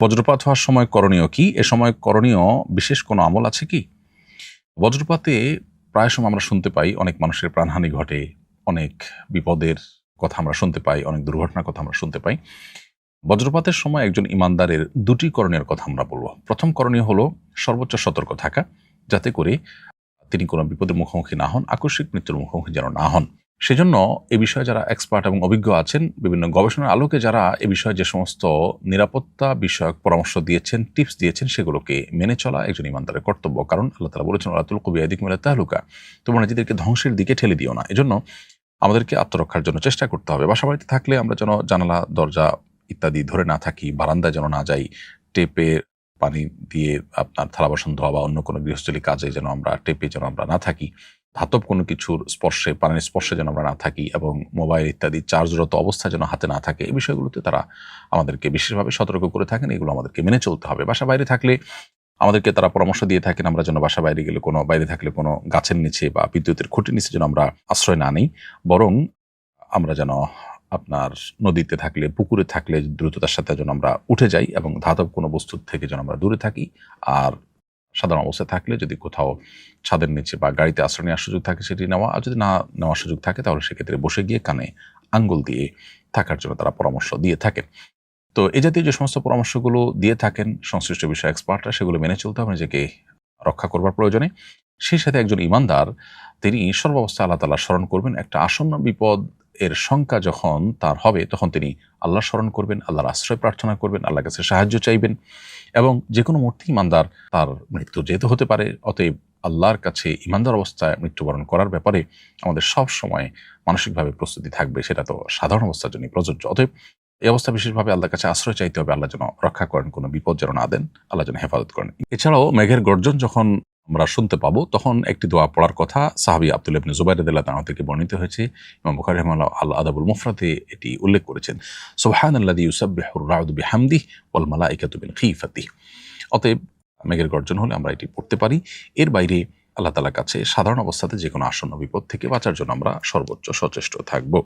বজ্রপাত হওয়ার সময় করণীয় কি? এ সময় করণীয় বিশেষ কোনো আমল আছে কি? বজ্রপাতে প্রায় সময় আমরা শুনতে পাই অনেক মানুষের প্রাণহানি ঘটে, অনেক বিপদের কথা আমরা শুনতে পাই, অনেক দুর্ঘটনার কথা আমরা শুনতে পাই। বজ্রপাতের সময় একজন ইমানদারের দুটি করণীয়ের কথা আমরা বলব। প্রথম করণীয় হলো সর্বোচ্চ সতর্ক থাকা, যাতে করে তিনি কোনো বিপদের মুখোমুখি না হন, আকস্মিক মৃত্যুর মুখোমুখি যেন না হন। সেজন্য এ বিষয়ে যারা এক্সপার্ট এবং অভিজ্ঞ আছেন, বিভিন্ন গবেষণার আলোকে যারা এ বিষয়ে যে সমস্ত নিরাপত্তা বিষয়ক পরামর্শ দিয়েছেন, টিপস দিয়েছেন, সেগুলোকে মেনে চলা একজন ইমানদারের কর্তব্য। কারণ আল্লাহ তাআলা বলেছেন, ওয়ালা তুলকু বিআইদিকুম ইলা তাহলুকা, তোমরা নিজেদেরকে ধ্বংসের দিকে ঠেলে দিও না। এজন্য আমাদেরকে আত্মরক্ষার জন্য চেষ্টা করতে হবে। বাসাবাড়িতে থাকলে আমরা যেন জানালা, দরজা ইত্যাদি ধরে না থাকি, বারান্দায় যেন না যাই, টেপে পানি দিয়ে আপনার থালা বাসন ধোয়া বা অন্য কোনো গৃহস্থলী কাজে যেন আমরা টেপে যেন আমরা না থাকি, ধাতব কোনো কিছুর স্পর্শে, পানির স্পর্শে যেন আমরা না থাকি, এবং মোবাইল ইত্যাদি চার্জরত অবস্থায় যেন হাতে না থাকে। এই বিষয়গুলোতে তারা আমাদেরকে বিশেষভাবে সতর্ক করে থাকেন। এগুলো আমাদেরকে মেনে চলতে হবে। বাসা বাইরে থাকলে আমাদেরকে তারা পরামর্শ দিয়ে থাকেন আমরা যেন বাসা বাইরে গেলে বাইরে থাকলে কোনো গাছের নিচে বা বিদ্যুতের খুঁটির নিচে যেন আমরা আশ্রয় না নিই, বরং আমরা যেন আপনার নদীতে থাকলে, পুকুরে থাকলে দ্রুততার সাথে যেন আমরা উঠে যাই এবং ধাতব কোনো বস্তুর থেকে যেন আমরা দূরে থাকি। আর সাধারণ অবস্থায় থাকলে যদি কোথাও ছাদের নিচে বা গাড়িতে আশ্রয় নেওয়ার সুযোগ থাকে সেটি নেওয়া, আর যদি না নেওয়ার সুযোগ থাকে তাহলে সেক্ষেত্রে বসে গিয়ে কানে আঙ্গুল দিয়ে থাকার জন্য তারা পরামর্শ দিয়ে থাকেন। তো এই জাতীয় যে সমস্ত পরামর্শগুলো দিয়ে থাকেন সংশ্লিষ্ট বিষয় এক্সপার্টরা, সেগুলো মেনে চলতে হবে নিজেকে রক্ষা করবার প্রয়োজনে। সেই সাথে একজন ইমানদার তিনি সর্বাবস্থায় আল্লাহ তাআলা স্মরণ করবেন। একটা আসন্ন বিপদ এর শঙ্কা যখন তার হবে, তখন তিনি আল্লাহ স্মরণ করবেন, আল্লাহর আশ্রয় প্রার্থনা করবেন, আল্লাহর কাছে সাহায্য চাইবেন। এবং যে কোনো মুহূর্তে ইমানদার তার মৃত্যু যেহেতু হতে পারে, অতএব আল্লাহর কাছে ইমানদার অবস্থায় মৃত্যুবরণ করার ব্যাপারে আমাদের সব সময় মানসিকভাবে প্রস্তুতি থাকবে। সেটা তো সাধারণ অবস্থার জন্য প্রযোজ্য। অতএব এই অবস্থা বিশেষভাবে আল্লাহর কাছে আশ্রয় চাইতে হবে, আল্লাহ যেন রক্ষা করেন, কোনো বিপদ যেন না দেন, আল্লাহ যেন হেফাজত করেন। এছাড়াও মেঘের গর্জন যখন আমরা শুনতে পাবো, তখন একটি দোয়া পড়ার কথা সাহাবী আব্দুল্লাহ ইবনে জুবাইর রাদিয়াল্লাহু তাআলা থেকে বর্ণিত হয়েছে। ইমাম বুখারী রাহিমাহুল্লাহ আল আদাবুল মুফরাদে এটি উল্লেখ করেছেন, সুবহানাল্লাযী ইউসাব্বিহুর রা'দু বিহামদিহি ওয়াল মালায়েকাতু মিন খিফাতিহি। অতএব মেঘের গর্জন হলে আমরা এটি পড়তে পারি। এর বাইরে আল্লাহ তাআলার কাছে সাধারণ অবস্থাতে যে কোনো আসন্ন বিপদ থেকে বাঁচার জন্য আমরা সর্বোচ্চ সচেষ্ট থাকব।